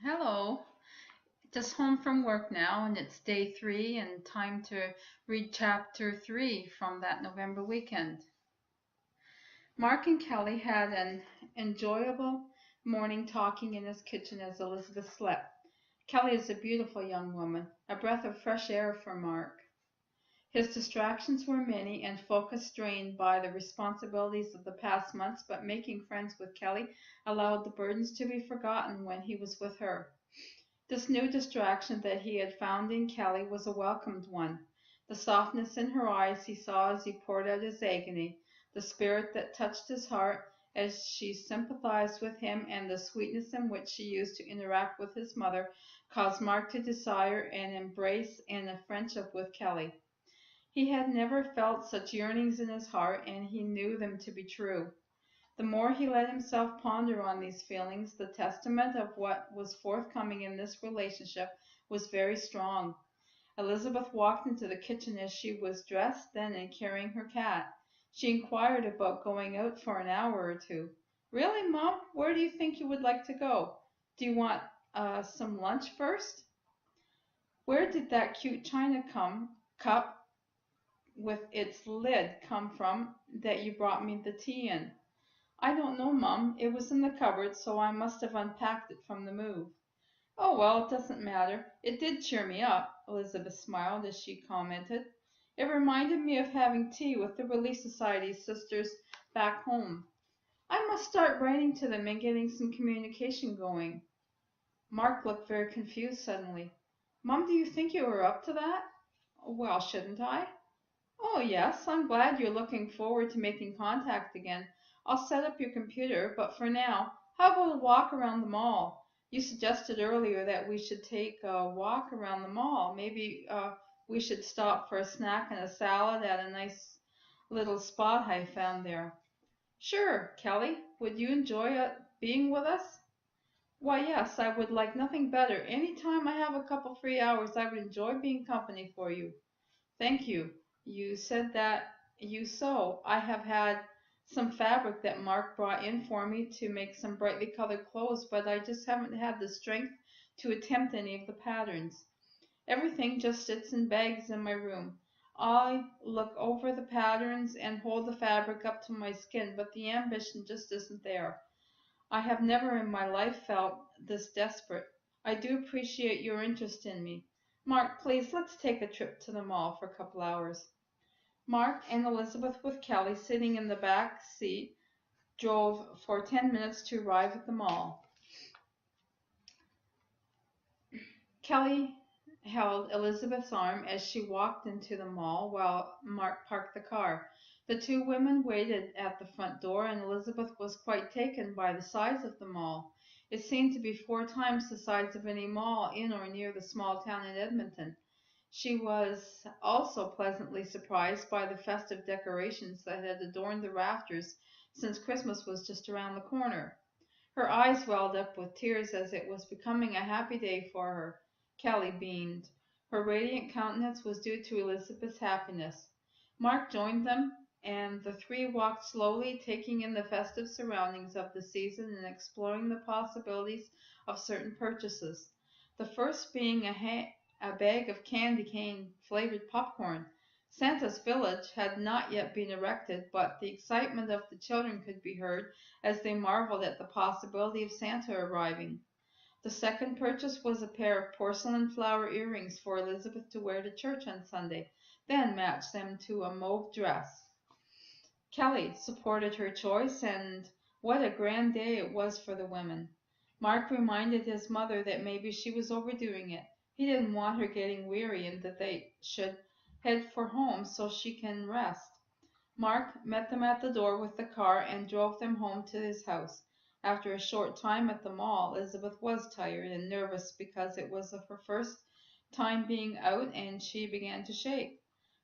Hello. Just home from work now, and it's day 3 and time to read chapter 3 from that November weekend. Mark and Kelly had an enjoyable morning talking in his kitchen as Elizabeth slept. Kelly is a beautiful young woman, a breath of fresh air for Mark. His distractions were many and focus strained by the responsibilities of the past months, but making friends with Kelly allowed the burdens to be forgotten when he was with her. This new distraction that he had found in Kelly was a welcomed one. The softness in her eyes he saw as he poured out his agony, the spirit that touched his heart as she sympathized with him, and the sweetness in which she used to interact with his mother caused Mark to desire an embrace and a friendship with Kelly. He had never felt such yearnings in his heart, and he knew them to be true. The more he let himself ponder on these feelings, the testament of what was forthcoming in this relationship was very strong. Elizabeth walked into the kitchen as she was dressed then and carrying her cat. She inquired about going out for an hour or two. Really, Mom? Where do you think you would like to go? Do you want some lunch first? Where did that cute cup with its lid come from that you brought me the tea in? I don't know, Mum. It was in the cupboard, so I must have unpacked it from the move. Oh, well, it doesn't matter. It did cheer me up, Elizabeth smiled as she commented. It reminded me of having tea with the Relief Society sisters back home. I must start writing to them and getting some communication going. Mark looked very confused suddenly. Mum, do you think you are up to that? Well, shouldn't I? Oh, yes, I'm glad you're looking forward to making contact again. I'll set up your computer, but for now, how about a walk around the mall? You suggested earlier that we should take a walk around the mall. Maybe we should stop for a snack and a salad at a nice little spot I found there. Sure, Kelly. Would you enjoy being with us? Why, yes, I would like nothing better. Any time I have a couple free hours, I would enjoy being company for you. Thank you. You said that you sew. I have had some fabric that Mark brought in for me to make some brightly colored clothes, but I just haven't had the strength to attempt any of the patterns. Everything just sits in bags in my room. I look over the patterns and hold the fabric up to my skin, but the ambition just isn't there. I have never in my life felt this desperate. I do appreciate your interest in me. Mark, please, let's take a trip to the mall for a couple hours. Mark and Elizabeth, with Kelly sitting in the back seat, drove for 10 minutes to arrive at the mall. Kelly held Elizabeth's arm as she walked into the mall while Mark parked the car. The two women waited at the front door, and Elizabeth was quite taken by the size of the mall. It seemed to be 4 times the size of any mall in or near the small town in Edmonton. She was also pleasantly surprised by the festive decorations that had adorned the rafters since Christmas was just around the corner. Her eyes welled up with tears as it was becoming a happy day for her. Kelly beamed. Her radiant countenance was due to Elizabeth's happiness. Mark joined them, and the three walked slowly, taking in the festive surroundings of the season and exploring the possibilities of certain purchases. The first being a bag of candy cane flavored popcorn. Santa's village had not yet been erected, but the excitement of the children could be heard as they marveled at the possibility of Santa arriving. The second purchase was a pair of porcelain flower earrings for Elizabeth to wear to church on Sunday, then match them to a mauve dress. Kelly supported her choice, and what a grand day it was for the women. Mark reminded his mother that maybe she was overdoing it. He didn't want her getting weary and that they should head for home so she can rest. Mark met them at the door with the car and drove them home to his house. After a short time at the mall, Elizabeth was tired and nervous because it was her first time being out and she began to shake.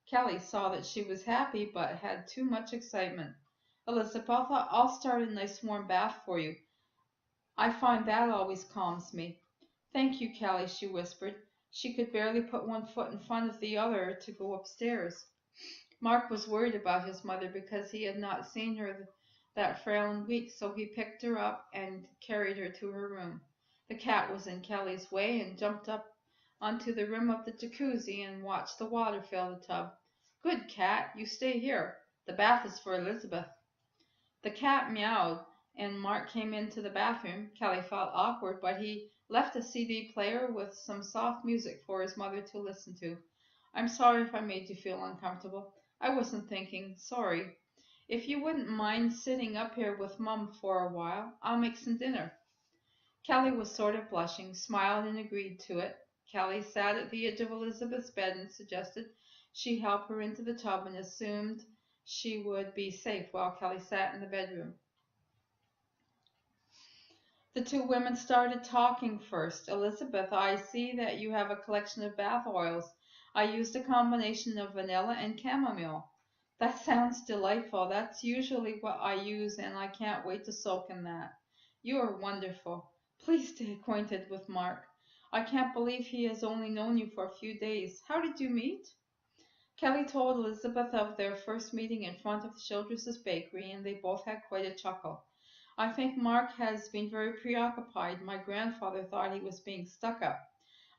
Kelly saw that she was happy but had too much excitement. Elizabeth, I'll start a nice warm bath for you. I find that always calms me. Thank you, Kelly, she whispered. She could barely put one foot in front of the other to go upstairs. Mark was worried about his mother because he had not seen her that frail in weeks, so he picked her up and carried her to her room. The cat was in Kelly's way and jumped up onto the rim of the jacuzzi and watched the water fill the tub. Good cat, you stay here. The bath is for Elizabeth. The cat meowed, and Mark came into the bathroom. Kelly felt awkward, but he left a CD player with some soft music for his mother to listen to. I'm sorry if I made you feel uncomfortable. I wasn't thinking. Sorry. If you wouldn't mind sitting up here with Mum for a while, I'll make some dinner. Kelly was sort of blushing, smiled, and agreed to it. Kelly sat at the edge of Elizabeth's bed and suggested she help her into the tub and assumed she would be safe while Kelly sat in the bedroom. The two women started talking first. Elizabeth, I see that you have a collection of bath oils. I used a combination of vanilla and chamomile. That sounds delightful. That's usually what I use, and I can't wait to soak in that. You are wonderful. Please stay acquainted with Mark. I can't believe he has only known you for a few days. How did you meet? Kelly told Elizabeth of their first meeting in front of Childress's bakery, and they both had quite a chuckle. I think Mark has been very preoccupied. My grandfather thought he was being stuck up.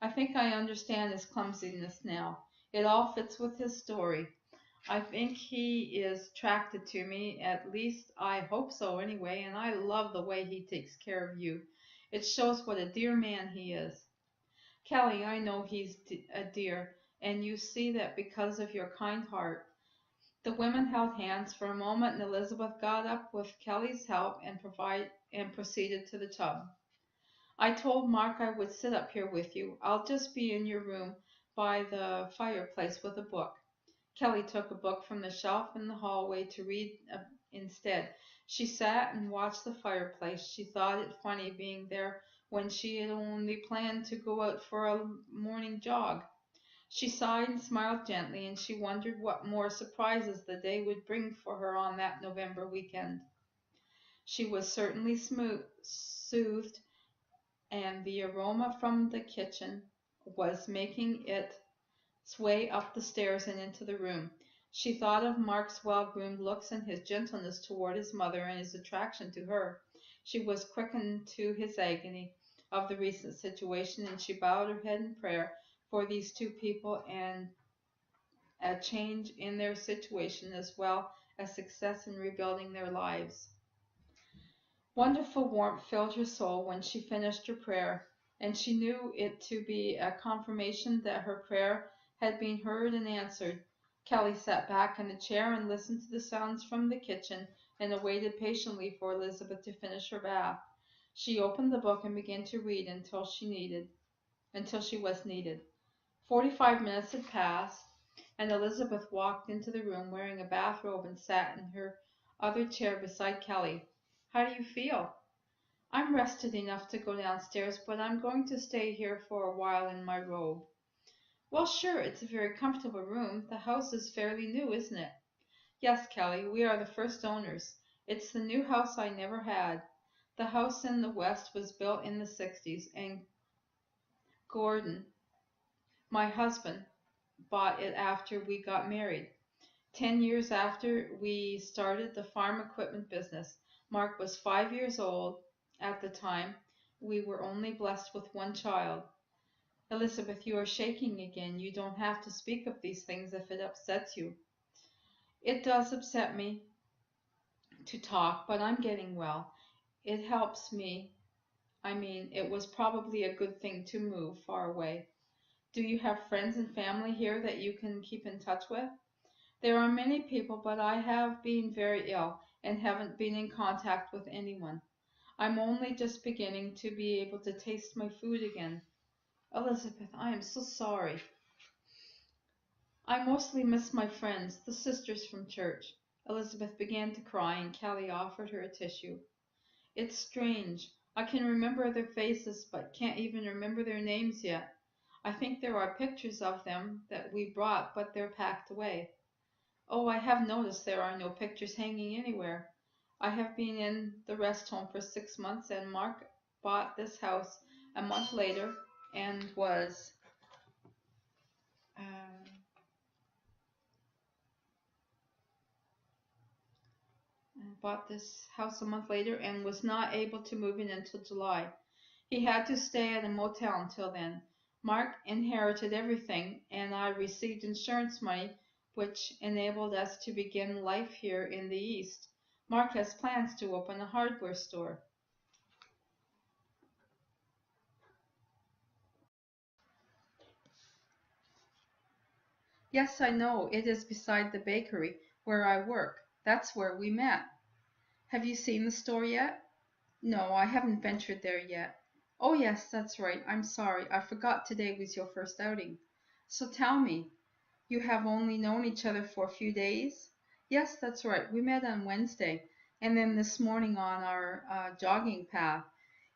I think I understand his clumsiness now. It all fits with his story. I think he is attracted to me, at least I hope so anyway, and I love the way he takes care of you. It shows what a dear man he is. Kelly, I know he's a dear, and you see that because of your kind heart. The women held hands for a moment, and Elizabeth got up with Kelly's help and proceeded to the tub. I told Mark I would sit up here with you. I'll just be in your room by the fireplace with a book. Kelly took a book from the shelf in the hallway to read instead. She sat and watched the fireplace. She thought it funny being there when she had only planned to go out for a morning jog. She sighed and smiled gently, and she wondered what more surprises the day would bring for her on that November weekend. She was certainly soothed, and the aroma from the kitchen was making its way up the stairs and into the room. She thought of Mark's well-groomed looks and his gentleness toward his mother and his attraction to her. She was quickened to his agony of the recent situation, and she bowed her head in prayer for these two people and a change in their situation as well as success in rebuilding their lives. Wonderful warmth filled her soul when she finished her prayer, and she knew it to be a confirmation that her prayer had been heard and answered. Kelly sat back in a chair and listened to the sounds from the kitchen and awaited patiently for Elizabeth to finish her bath. She opened the book and began to read until she was needed. 45 minutes had passed, and Elizabeth walked into the room wearing a bathrobe and sat in her other chair beside Kelly. How do you feel? I'm rested enough to go downstairs, but I'm going to stay here for a while in my robe. Well, sure, it's a very comfortable room. The house is fairly new, isn't it? Yes, Kelly, we are the first owners. It's the new house I never had. The house in the west was built in the 60s, and Gordon, my husband, bought it after we got married. 10 years after we started the farm equipment business. Mark was 5 years old at the time. We were only blessed with one child. Elizabeth, you are shaking again. You don't have to speak of these things if it upsets you. It does upset me to talk, but I'm getting well. It helps me. I mean, it was probably a good thing to move far away. Do you have friends and family here that you can keep in touch with? There are many people, but I have been very ill and haven't been in contact with anyone. I'm only just beginning to be able to taste my food again. Elizabeth, I am so sorry. I mostly miss my friends, the sisters from church. Elizabeth began to cry, and Kelly offered her a tissue. It's strange. I can remember their faces, but can't even remember their names yet. I think there are pictures of them that we brought, but they're packed away. Oh, I have noticed there are no pictures hanging anywhere. I have been in the rest home for 6 months, and Mark bought this house a month later and was uh, not able to move in until July. He had to stay at a motel until then. Mark inherited everything, and I received insurance money, which enabled us to begin life here in the East. Mark has plans to open a hardware store. Yes, I know. It is beside the bakery where I work. That's where we met. Have you seen the store yet? No, I haven't ventured there yet. Oh, yes, that's right. I'm sorry. I forgot today was your first outing. So tell me, you have only known each other for a few days? Yes, that's right. We met on Wednesday, and then this morning on our jogging path.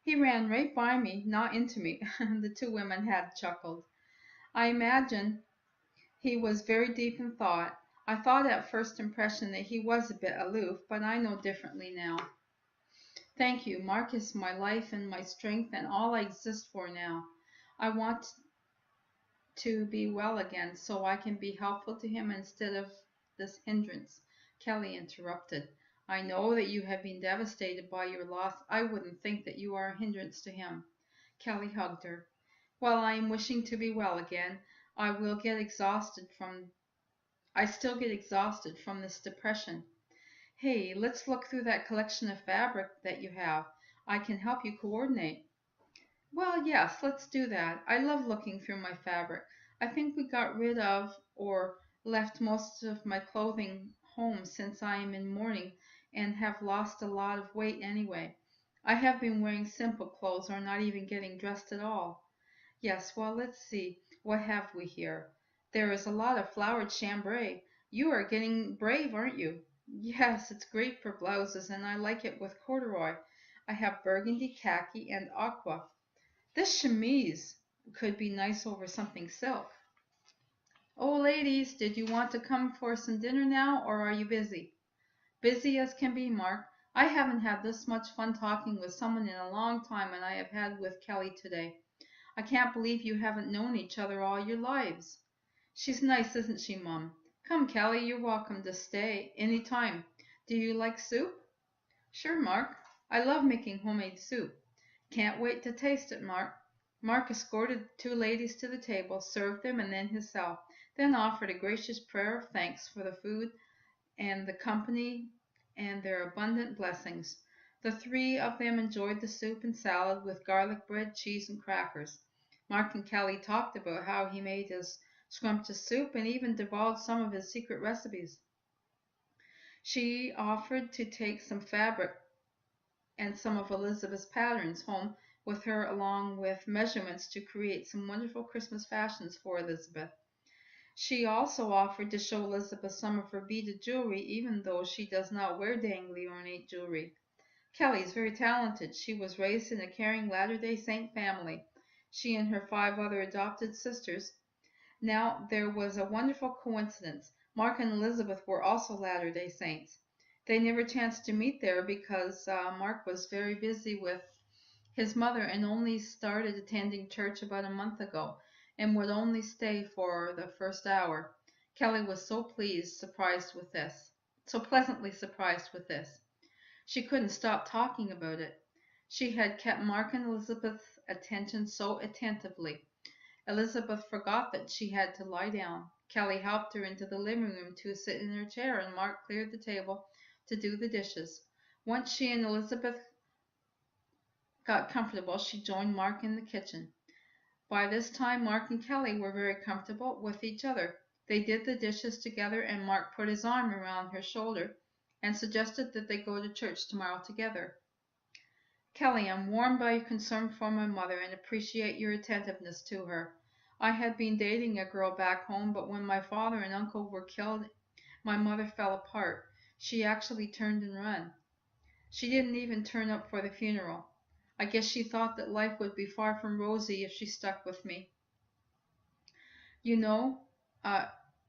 He ran right by me, not into me. The two women had chuckled. I imagine he was very deep in thought. I thought at first impression that he was a bit aloof, but I know differently now. Thank you. Mark is my life and my strength and all I exist for now. I want to be well again so I can be helpful to him instead of this hindrance. Kelly interrupted. I know that you have been devastated by your loss. I wouldn't think that you are a hindrance to him. Kelly hugged her. While I am wishing to be well again, I will get exhausted from I still get exhausted from this depression. Hey, let's look through that collection of fabric that you have. I can help you coordinate. Well, yes, let's do that. I love looking through my fabric. I think we got rid of or left most of my clothing home since I am in mourning and have lost a lot of weight anyway. I have been wearing simple clothes or not even getting dressed at all. Yes, well, let's see. What have we here? There is a lot of flowered chambray. You are getting brave, aren't you? Yes, it's great for blouses, and I like it with corduroy. I have burgundy, khaki, and aqua. This chemise could be nice over something silk. Oh, ladies, did you want to come for some dinner now, or are you busy? Busy as can be, Mark. I haven't had this much fun talking with someone in a long time, and I have had with Kelly today. I can't believe you haven't known each other all your lives. She's nice, isn't she, Mum? Come, Kelly, you're welcome to stay any time. Do you like soup? Sure, Mark. I love making homemade soup. Can't wait to taste it, Mark. Mark escorted the two ladies to the table, served them and then himself, then offered a gracious prayer of thanks for the food and the company and their abundant blessings. The three of them enjoyed the soup and salad with garlic bread, cheese, and crackers. Mark and Kelly talked about how he made his scrumptious soup and even divulged some of his secret recipes. She offered to take some fabric and some of Elizabeth's patterns home with her, along with measurements to create some wonderful Christmas fashions for Elizabeth. She also offered to show Elizabeth some of her beaded jewelry, even though she does not wear dangly ornate jewelry. Kelly is very talented. She was raised in a caring Latter-day Saint family. She and her five other adopted sisters. Now, there was a wonderful coincidence. Mark and Elizabeth were also Latter-day Saints. They never chanced to meet there because Mark was very busy with his mother and only started attending church about a month ago and would only stay for the first hour. Kelly was so pleasantly surprised with this. She couldn't stop talking about it. She had kept Mark and Elizabeth's attention so attentively. Elizabeth forgot that she had to lie down. Kelly helped her into the living room to sit in her chair, and Mark cleared the table to do the dishes. Once she and Elizabeth got comfortable, she joined Mark in the kitchen. By this time, Mark and Kelly were very comfortable with each other. They did the dishes together, and Mark put his arm around her shoulder and suggested that they go to church tomorrow together. Kelly, I'm warmed by your concern for my mother and appreciate your attentiveness to her. I had been dating a girl back home, but when my father and uncle were killed, my mother fell apart. She actually turned and ran. She didn't even turn up for the funeral. I guess she thought that life would be far from rosy if she stuck with me. You know, uh,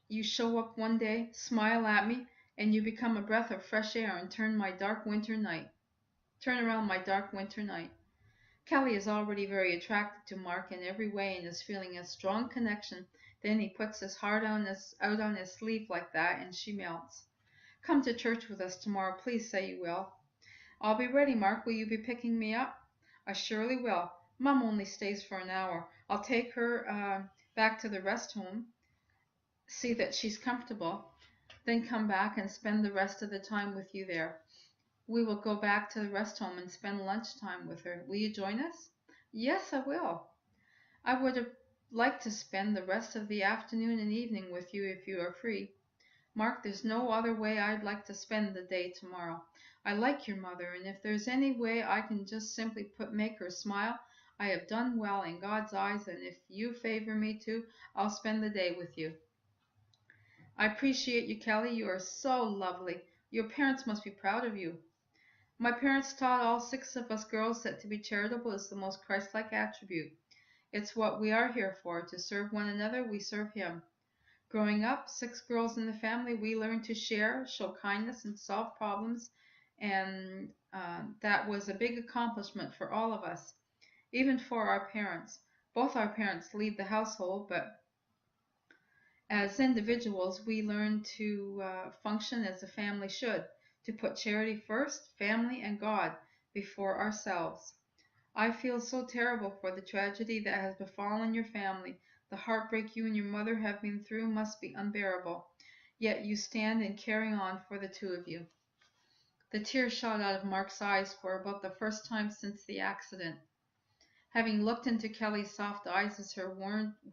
you show up one day, smile at me, and you become a breath of fresh air and turn around my dark winter night. Kelly is already very attracted to Mark in every way and is feeling a strong connection. Then he puts his heart out on his sleeve like that, and she melts. Come to church with us tomorrow, please say you will. I'll be ready, Mark. Will you be picking me up? I surely will. Mom only stays for an hour. I'll take her back to the rest home, see that she's comfortable, then come back and spend the rest of the time with you there. We will go back to the rest home and spend lunchtime with her. Will you join us? Yes, I will. I would have liked to spend the rest of the afternoon and evening with you if you are free. Mark, there's no other way I'd like to spend the day tomorrow. I like your mother, and if there's any way I can just simply make her smile, I have done well in God's eyes, and if you favor me too, I'll spend the day with you. I appreciate you, Kelly. You are so lovely. Your parents must be proud of you. My parents taught all six of us girls that to be charitable is the most Christ-like attribute. It's what we are here for. To serve one another, we serve Him. Growing up, six girls in the family, we learned to share, show kindness, and solve problems, and that was a big accomplishment for all of us, even for our parents. Both our parents lead the household, but as individuals, we learn to function as a family should, to put charity first, family, and God before ourselves. I feel so terrible for the tragedy that has befallen your family. The heartbreak you and your mother have been through must be unbearable. Yet you stand and carry on for the two of you. The tears shot out of Mark's eyes for about the first time since the accident. Having looked into Kelly's soft eyes as her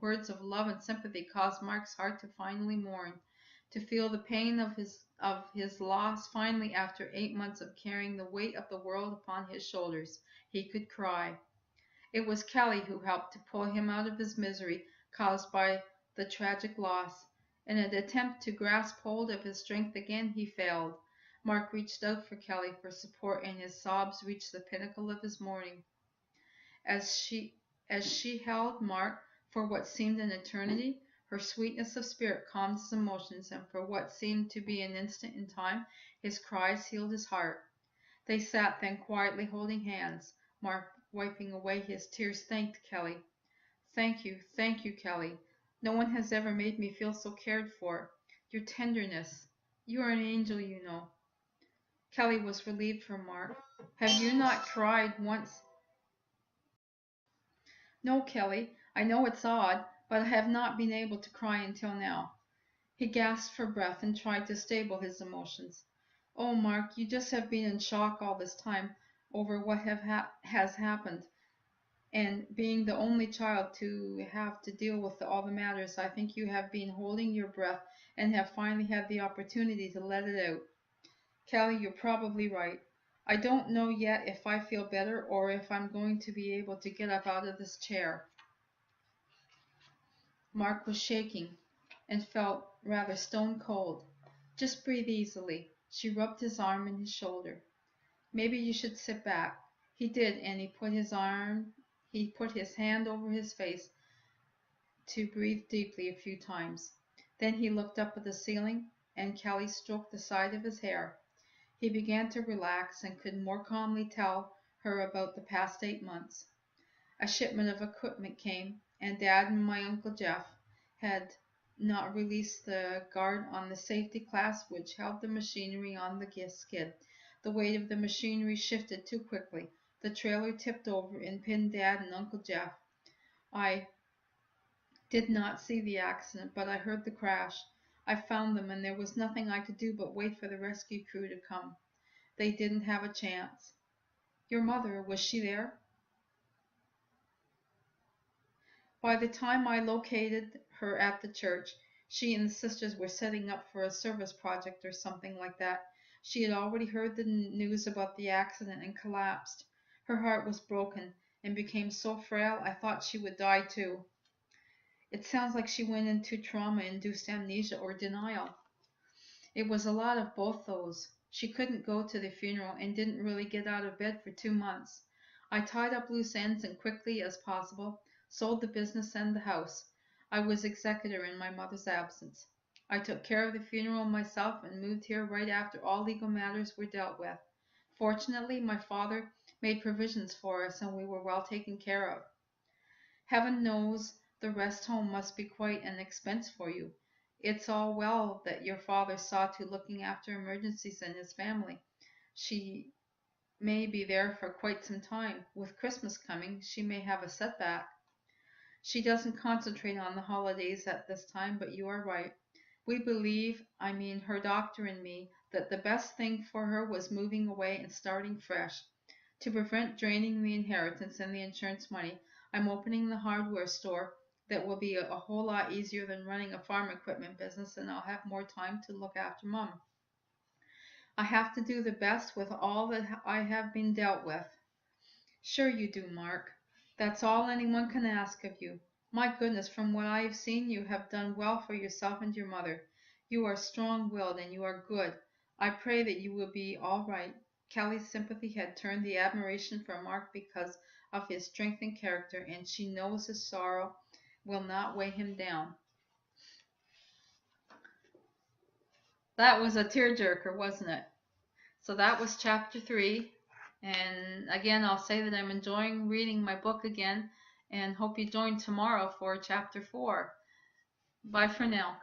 words of love and sympathy caused Mark's heart to finally mourn, to feel the pain of his loss finally after 8 months of carrying the weight of the world upon his shoulders. He could cry. It was Kelly who helped to pull him out of his misery caused by the tragic loss. In an attempt to grasp hold of his strength again, he failed. Mark reached out for Kelly for support, and his sobs reached the pinnacle of his mourning. As she held Mark for what seemed an eternity, her sweetness of spirit calmed his emotions, and for what seemed to be an instant in time, his cries healed his heart. They sat then quietly holding hands. Mark, wiping away his tears, thanked Kelly. Thank you, Kelly. No one has ever made me feel so cared for. Your tenderness. You are an angel, you know. Kelly was relieved for Mark. Have you not cried once? No, Kelly. I know it's odd, but I have not been able to cry until now. He gasped for breath and tried to stable his emotions. Oh, Mark, you just have been in shock all this time over what has happened. And being the only child to have to deal with all the matters, I think you have been holding your breath and have finally had the opportunity to let it out. Kelly, you're probably right. I don't know yet if I feel better or if I'm going to be able to get up out of this chair. Mark was shaking and felt rather stone cold. Just breathe easily. She rubbed his arm and his shoulder. Maybe you should sit back. He did, and he put his hand over his face to breathe deeply a few times. Then he looked up at the ceiling, and Kelly stroked the side of his hair. He began to relax and could more calmly tell her about the past 8 months. A shipment of equipment came, and Dad and my Uncle Jeff had not released the guard on the safety clasp which held the machinery on the skid. The weight of the machinery shifted too quickly. The trailer tipped over and pinned Dad and Uncle Jeff. I did not see the accident, but I heard the crash. I found them, and there was nothing I could do but wait for the rescue crew to come. They didn't have a chance. Your mother, was she there? By the time I located her at the church, she and the sisters were setting up for a service project or something like that. She had already heard the news about the accident and collapsed. Her heart was broken and became so frail I thought she would die too. It sounds like she went into trauma-induced amnesia or denial. It was a lot of both those. She couldn't go to the funeral and didn't really get out of bed for 2 months. I tied up loose ends and quickly as possible sold the business and the house. I was executor in my mother's absence. I took care of the funeral myself and moved here right after all legal matters were dealt with. Fortunately, my father made provisions for us and we were well taken care of. Heaven knows the rest home must be quite an expense for you. It's all well that your father saw to looking after emergencies in his family. She may be there for quite some time. With Christmas coming, she may have a setback. She doesn't concentrate on the holidays at this time, but you are right. We believe, I mean her doctor and me, that the best thing for her was moving away and starting fresh. To prevent draining the inheritance and the insurance money, I'm opening the hardware store. That will be a whole lot easier than running a farm equipment business, and I'll have more time to look after Mom. I have to do the best with all that I have been dealt with. Sure you do, Mark. That's all anyone can ask of you. My goodness, from what I have seen, you have done well for yourself and your mother. You are strong-willed and you are good. I pray that you will be all right. Kelly's sympathy had turned the admiration for Mark because of his strength and character, and she knows his sorrow will not weigh him down. That was a tearjerker, wasn't it? So that was chapter 3. And again, I'll say that I'm enjoying reading my book again and hope you join tomorrow for chapter 4. Bye for now.